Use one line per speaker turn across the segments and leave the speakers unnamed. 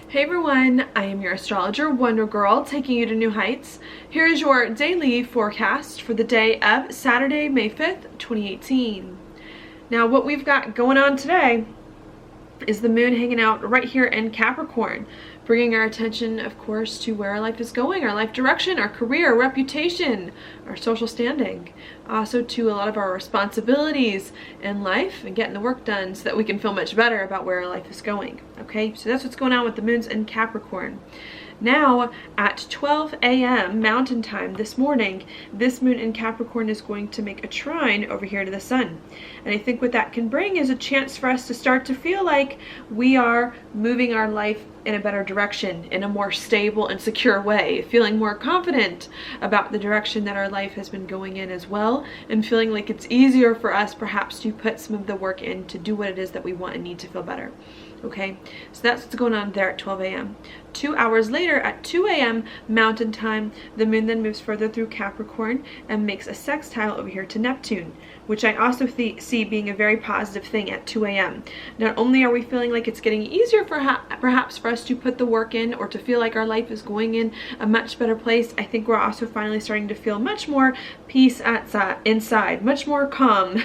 Hey everyone, I am your astrologer, Wonder Girl, taking you to new heights. Here is your daily forecast for the day of Saturday, May 5th, 2018. Now what we've got going on today is the moon hanging out right here in Capricorn, bringing our attention, of course, to where our life is going, our life direction, our career, our reputation, our social standing, also to a lot of our responsibilities in life and getting the work done so that we can feel much better about where our life is going. Okay, so that's what's going on with the moons in Capricorn. Now at 12 a.m. Mountain Time this morning, this moon in Capricorn is going to make a trine over here to the sun. And I think what that can bring is a chance for us to start to feel like we are moving our life in a better direction, in a more stable and secure way, feeling more confident about the direction that our life has been going in as well, and feeling like it's easier for us perhaps to put some of the work in to do what it is that we want and need to feel better. Okay, so that's what's going on there at 12 a.m. 2 hours later at 2 a.m. Mountain Time, the moon then moves further through Capricorn and makes a sextile over here to Neptune, which I also see being a very positive thing at 2 a.m. Not only are we feeling like it's getting easier perhaps for us to put the work in or to feel like our life is going in a much better place, I think we're also finally starting to feel much more peace inside, much more calm,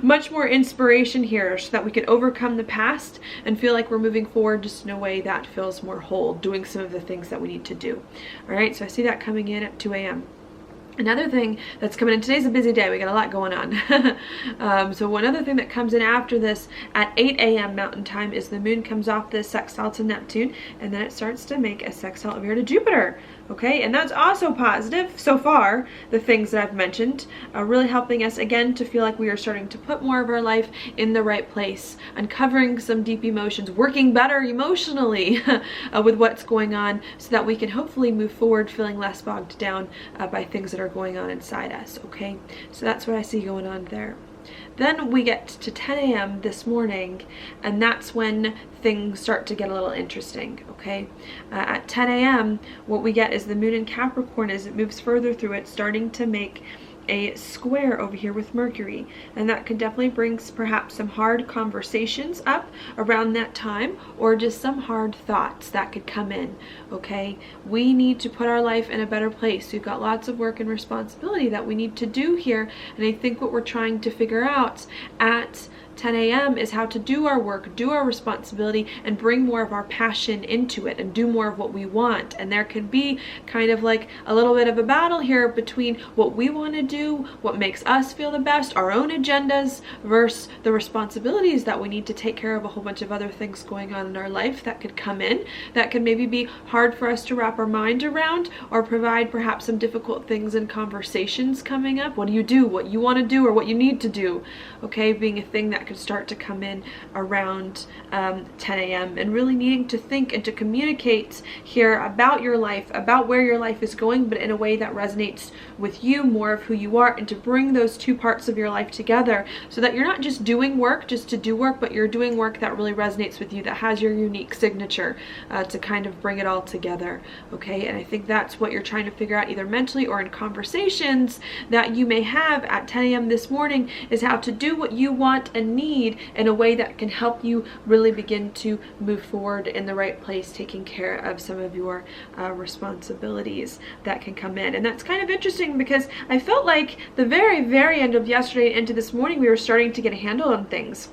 much more inspiration here so that we can overcome the past and feel like we're moving forward just in a way that feels more whole, doing some of the things that we need to do. All right, so I see that coming in at 2 a.m. Another thing that's coming in, today's a busy day, we got a lot going on. So one other thing that comes in after this at 8 a.m. Mountain Time is the moon comes off this sextile to Neptune, and then it starts to make a sextile over here to Jupiter. Okay, and that's also positive so far. The things that I've mentioned are really helping us again to feel like we are starting to put more of our life in the right place, uncovering some deep emotions, working better emotionally with what's going on so that we can hopefully move forward feeling less bogged down by things that are going on inside us. Okay, so that's what I see going on there. Then we get to 10 a.m. this morning, and that's when things start to get a little interesting. Okay, at 10 a.m. what we get is the moon in Capricorn as it moves further through it, starting to make a square over here with Mercury, and that could definitely bring perhaps some hard conversations up around that time, or just some hard thoughts that could come in. Okay, we need to put our life in a better place. We've got lots of work and responsibility that we need to do here, and I think what we're trying to figure out at 10 a.m. is how to do our work, do our responsibility, and bring more of our passion into it and do more of what we want. And there can be kind of like a little bit of a battle here between what we want to do, what makes us feel the best, our own agendas, versus the responsibilities that we need to take care of, a whole bunch of other things going on in our life that could come in, that could maybe be hard for us to wrap our mind around, or provide perhaps some difficult things in conversations coming up. What do you do? What you want to do or what you need to do? Okay, being a thing that could start to come in around 10 a.m. and really needing to think and to communicate here about your life, about where your life is going, but in a way that resonates with you, more of who you are, and to bring those two parts of your life together so that you're not just doing work just to do work, but you're doing work that really resonates with you, that has your unique signature to kind of bring it all together. Okay, and I think that's what you're trying to figure out either mentally or in conversations that you may have at 10 a.m. this morning, is how to do what you want and need in a way that can help you really begin to move forward in the right place, taking care of some of your responsibilities that can come in. And that's kind of interesting because I felt like the very end of yesterday into this morning we were starting to get a handle on things.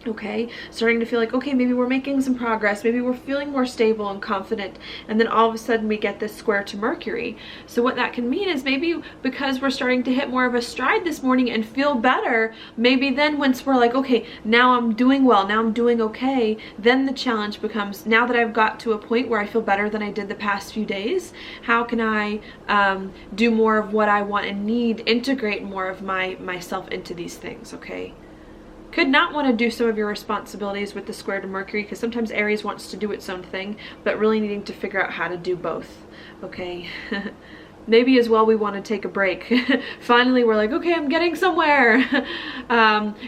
Okay, starting to feel like, okay, maybe we're making some progress, maybe we're feeling more stable and confident, and then all of a sudden we get this square to Mercury. So what that can mean is maybe because we're starting to hit more of a stride this morning and feel better, maybe then once we're like, okay, now I'm doing well, now I'm doing okay, then the challenge becomes, now that I've got to a point where I feel better than I did the past few days, how can I do more of what I want and need, integrate more of myself into these things. Okay, could not want to do some of your responsibilities with the square to Mercury, because sometimes Aries wants to do its own thing, but really needing to figure out how to do both. Okay. maybe as well we want to take a break. Finally we're like, okay, I'm getting somewhere.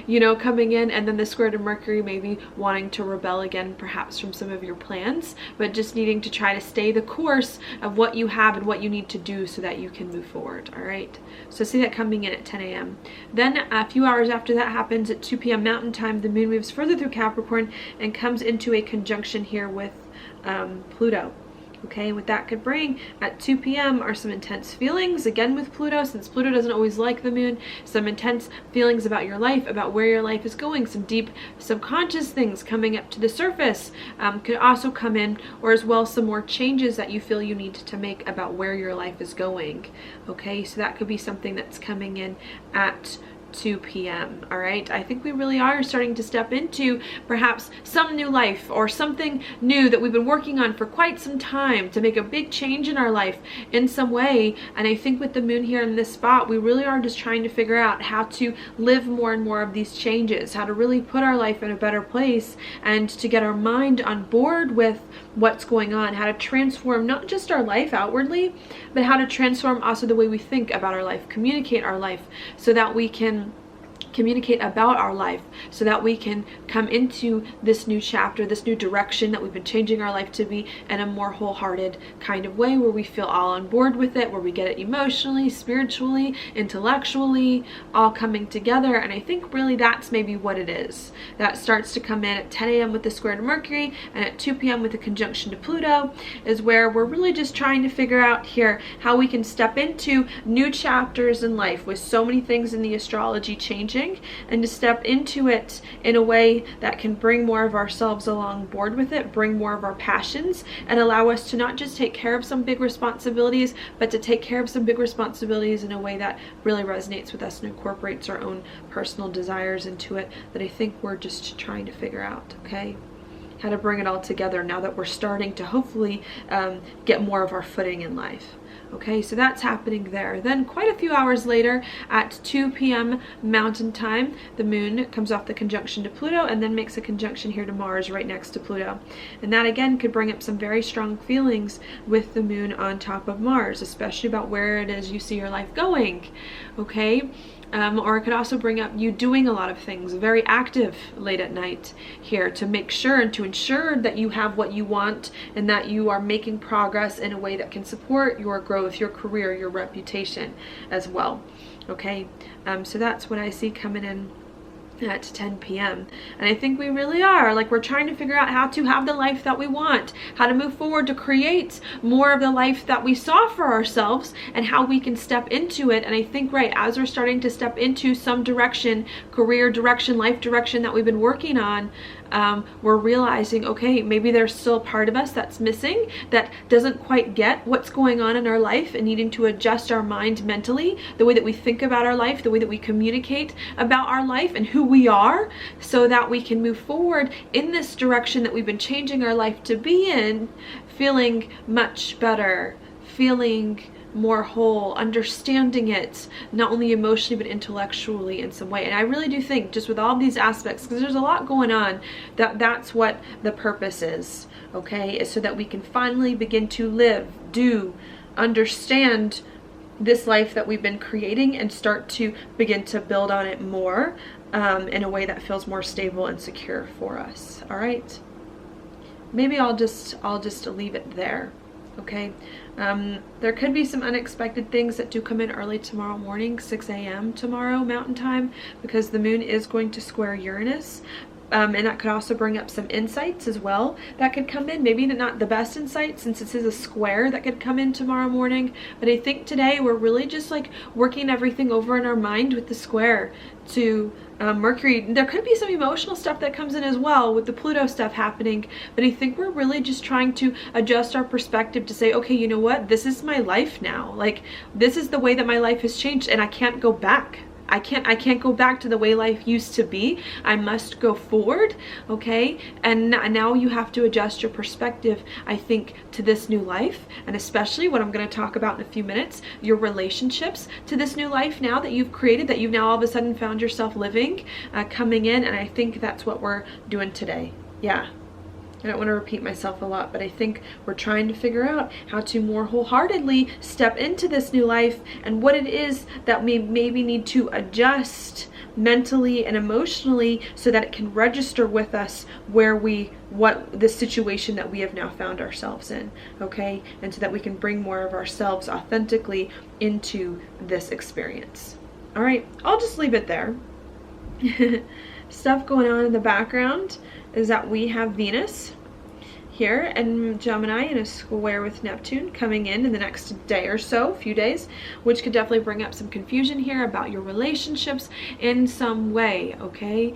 You know, coming in, and then the square to Mercury maybe wanting to rebel again perhaps from some of your plans, but just needing to try to stay the course of what you have and what you need to do so that you can move forward. All right, so see that coming in at 10 a.m. Then a few hours after that happens, at 2 p.m. Mountain Time, the moon moves further through Capricorn and comes into a conjunction here with Pluto. Okay, what that could bring at 2 p.m. are some intense feelings, again with Pluto, since Pluto doesn't always like the moon, some intense feelings about your life, about where your life is going, some deep subconscious things coming up to the surface could also come in, or as well some more changes that you feel you need to make about where your life is going. Okay, so that could be something that's coming in at 2 p.m. All right, I think we really are starting to step into perhaps some new life or something new that we've been working on for quite some time to make a big change in our life in some way. And I think with the moon here in this spot, we really are just trying to figure out how to live more and more of these changes, how to really put our life in a better place, and to get our mind on board with what's going on, how to transform not just our life outwardly, but how to transform also the way we think about our life, communicate our life, so that we can communicate about our life, so that we can come into this new chapter, this new direction that we've been changing our life to be, in a more wholehearted kind of way, where we feel all on board with it, where we get it emotionally, spiritually, intellectually, all coming together. And I think really that's maybe what it is. That starts to come in at 10 a.m. with the square to Mercury, and at 2 p.m. with the conjunction to Pluto, is where we're really just trying to figure out here how we can step into new chapters in life, with so many things in the astrology changing, and to step into it in a way that can bring more of ourselves along board with it, bring more of our passions, and allow us to not just take care of some big responsibilities, but to take care of some big responsibilities in a way that really resonates with us and incorporates our own personal desires into it, that I think we're just trying to figure out, okay? How to bring it all together now that we're starting to hopefully get more of our footing in life. Okay, so that's happening there. Then quite a few hours later at 2 p.m. Mountain Time, the moon comes off the conjunction to Pluto and then makes a conjunction here to Mars right next to Pluto. And that again could bring up some very strong feelings with the moon on top of Mars, especially about where it is you see your life going. Okay. Or it could also bring up you doing a lot of things, very active late at night here, to make sure and to ensure that you have what you want and that you are making progress in a way that can support your growth, your career, your reputation as well. Okay, so that's what I see coming in at 10 p.m. And I think we really are, like, we're trying to figure out how to have the life that we want, how to move forward to create more of the life that we saw for ourselves, and how we can step into it. And I think, right, as we're starting to step into some direction, career direction, life direction that we've been working on, we're realizing, okay, maybe there's still a part of us that's missing, that doesn't quite get what's going on in our life, and needing to adjust our mind mentally, the way that we think about our life, the way that we communicate about our life and who we are, so that we can move forward in this direction that we've been changing our life to be in, feeling much better, feeling more whole, understanding it not only emotionally but intellectually in some way. And I really do think, just with all these aspects, because there's a lot going on, that that's what the purpose is, okay, is so that we can finally begin to live, do, understand this life that we've been creating, and start to begin to build on it more in a way that feels more stable and secure for us. All right, maybe I'll just leave it there. Okay, there could be some unexpected things that do come in early tomorrow morning, 6 a.m. tomorrow Mountain Time, because the moon is going to square Uranus. And that could also bring up some insights as well that could come in. Maybe not the best insight, since this is a square that could come in tomorrow morning. But I think today we're really just like working everything over in our mind with the square to Mercury. There could be some emotional stuff that comes in as well with the Pluto stuff happening. But I think we're really just trying to adjust our perspective to say, okay, you know what? This is my life now. Like, this is the way that my life has changed, and I can't go back. I can't go back to the way life used to be. I must go forward, okay? And now you have to adjust your perspective, I think, to this new life, and especially what I'm going to talk about in a few minutes, your relationships to this new life now that you've created, that you've now all of a sudden found yourself living, coming in. And I think that's what we're doing today. Yeah. I don't want to repeat myself a lot, but I think we're trying to figure out how to more wholeheartedly step into this new life and what it is that we maybe need to adjust mentally and emotionally so that it can register with us what the situation that we have now found ourselves in, okay? And so that we can bring more of ourselves authentically into this experience. All right, I'll just leave it there. Stuff going on in the background is that we have Venus here and Gemini in a square with Neptune coming in the next day or so, few days, which could definitely bring up some confusion here about your relationships in some way, okay?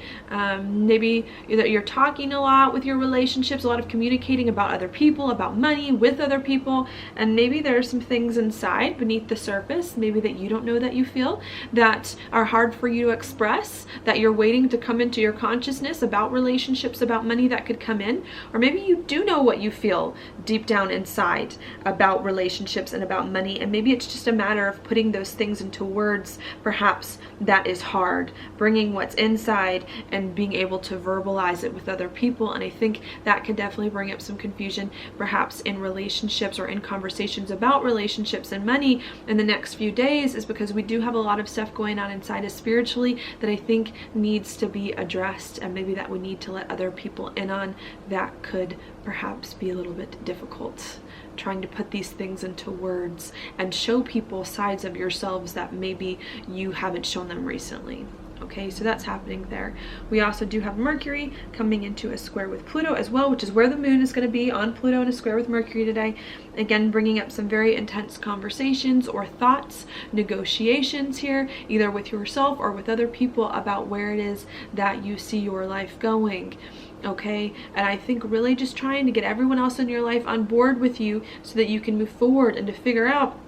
Maybe you're talking a lot with your relationships, a lot of communicating about other people, about money with other people, and maybe there are some things inside beneath the surface, maybe that you don't know that you feel, that are hard for you to express, that you're waiting to come into your consciousness about relationships, about money that could come in, or maybe you do know what you feel deep down inside about relationships and about money, and maybe it's just a matter of putting those things into words. Perhaps that is hard, bringing what's inside and being able to verbalize it with other people, and I think that could definitely bring up some confusion perhaps in relationships or in conversations about relationships and money in the next few days, is because we do have a lot of stuff going on inside us spiritually that I think needs to be addressed, and maybe that we need to let other people in on. That could perhaps be a little bit difficult, trying to put these things into words and show people sides of yourselves that maybe you haven't shown them recently. Okay, so that's happening there. We also do have Mercury coming into a square with Pluto as well, which is where the moon is going to be, on Pluto in a square with Mercury today. Again, bringing up some very intense conversations or thoughts, negotiations here, either with yourself or with other people about where it is that you see your life going. Okay, and I think really just trying to get everyone else in your life on board with you so that you can move forward and to figure out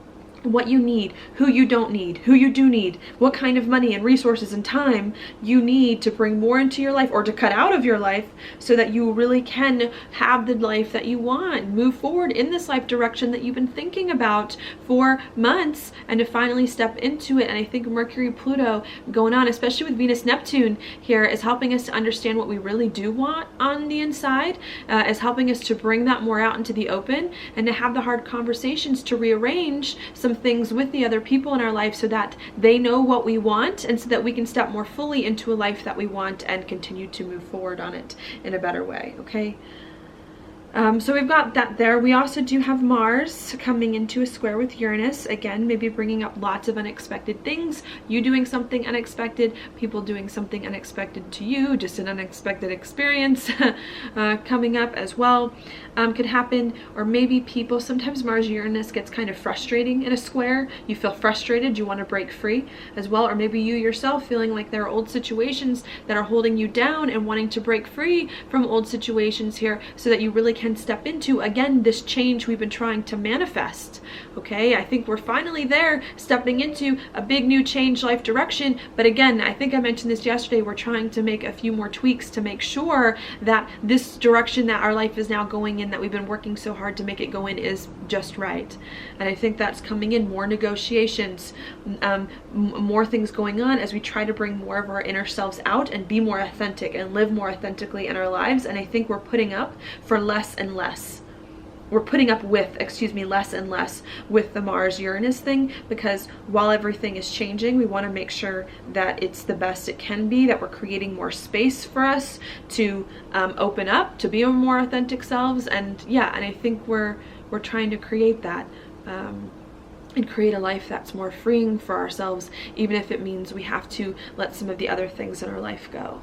what you need, who you don't need, who you do need, what kind of money and resources and time you need to bring more into your life or to cut out of your life so that you really can have the life that you want, move forward in this life direction that you've been thinking about for months, and to finally step into it. And I think Mercury, Pluto going on, especially with Venus, Neptune here, is helping us to understand what we really do want on the inside, is helping us to bring that more out into the open and to have the hard conversations to rearrange some things with the other people in our life so that they know what we want, and so that we can step more fully into a life that we want and continue to move forward on it in a better way, okay? So we've got that there. We also do have Mars coming into a square with Uranus. Again, maybe bringing up lots of unexpected things. You doing something unexpected, people doing something unexpected to you, just an unexpected experience coming up as well. Could happen, or maybe people, sometimes Mars Uranus gets kind of frustrating in a square. You feel frustrated, you want to break free as well, or maybe you yourself feeling like there are old situations that are holding you down and wanting to break free from old situations here so that you really can step into, again, this change we've been trying to manifest. Okay, I think we're finally there, stepping into a big new change life direction. But again, I think I mentioned this yesterday, we're trying to make a few more tweaks to make sure that this direction that our life is now going in, that we've been working so hard to make it go in, is just right. And I think that's coming in, more negotiations, more things going on as we try to bring more of our inner selves out and be more authentic and live more authentically in our lives. And I think we're putting up for less and less. We're putting up with, less and less with the Mars-Uranus thing, because while everything is changing, we want to make sure that it's the best it can be, that we're creating more space for us to open up, to be our more authentic selves. And yeah, and I think we're trying to create that and create a life that's more freeing for ourselves, even if it means we have to let some of the other things in our life go.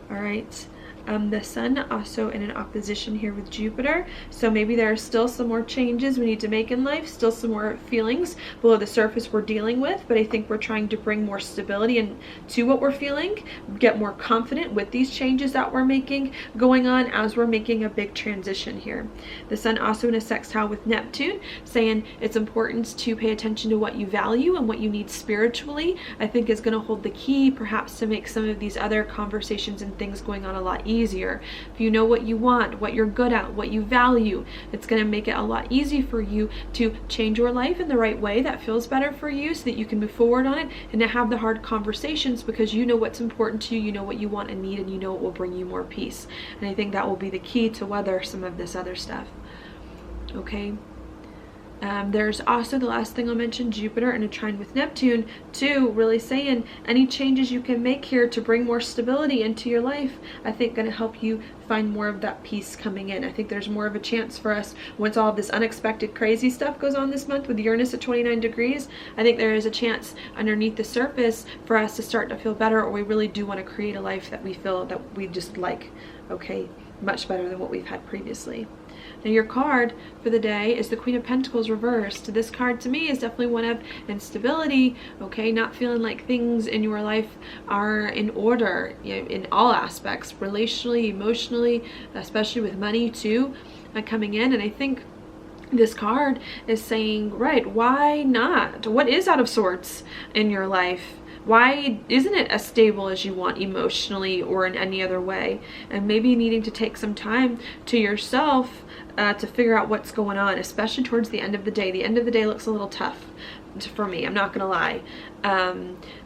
All right. The sun also in an opposition here with Jupiter, so maybe there are still some more changes we need to make in life, still some more feelings below the surface we're dealing with, but I think we're trying to bring more stability into what we're feeling, get more confident with these changes that we're making going on as we're making a big transition here. The sun also in a sextile with Neptune, saying it's important to pay attention to what you value and what you need spiritually. I think is going to hold the key perhaps to make some of these other conversations and things going on a lot easier easier. If you know what you want, what you're good at, what you value, it's going to make it a lot easier for you to change your life in the right way that feels better for you, so that you can move forward on it and to have the hard conversations, because you know what's important to you, you know what you want and need, and you know what will bring you more peace. And I think that will be the key to weather some of this other stuff. Okay. There's also, the last thing I'll mention, Jupiter in a trine with Neptune too, really saying any changes you can make here to bring more stability into your life, I think going to help you find more of that peace coming in. I think there's more of a chance for us, once all of this unexpected crazy stuff goes on this month with Uranus at 29 degrees, I think there is a chance underneath the surface for us to start to feel better, or we really do want to create a life that we feel that we just like, okay, much better than what we've had previously. Now your card for the day is the Queen of Pentacles reversed. This card to me is definitely one of instability, okay, not feeling like things in your life are in order, you know, in all aspects, relationally, emotionally, especially with money too, coming in. And I think this card is saying, right, why not? What is out of sorts in your life? Why isn't it as stable as you want emotionally or in any other way? And maybe needing to take some time to yourself to figure out what's going on, especially towards the end of the day. The end of the day looks a little tough for me, I'm not gonna lie.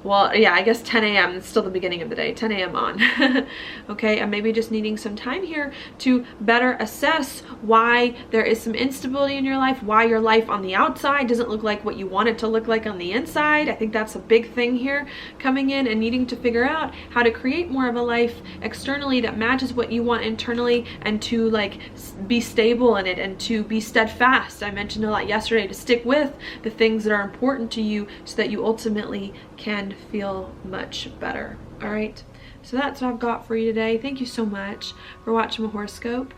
Well, yeah, I guess 10 a.m. is still the beginning of the day, 10 a.m. on. Okay, and maybe just needing some time here to better assess why there is some instability in your life, why your life on the outside doesn't look like what you want it to look like on the inside. I think that's a big thing here coming in, and needing to figure out how to create more of a life externally that matches what you want internally, and to like be stable in it and to be steadfast. I mentioned a lot yesterday to stick with the things that are important to you, so that you ultimately can feel much better. All right, so that's what I've got for you today. Thank you so much for watching my horoscope.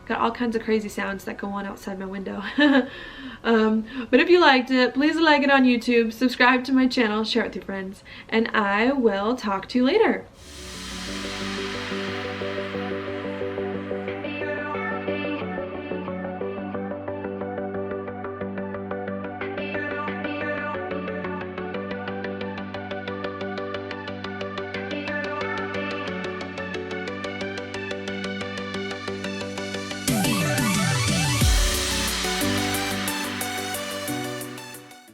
Got all kinds of crazy sounds that go on outside my window. But if you liked it, please like it on YouTube, subscribe to my channel, share it with your friends, and I will talk to you later.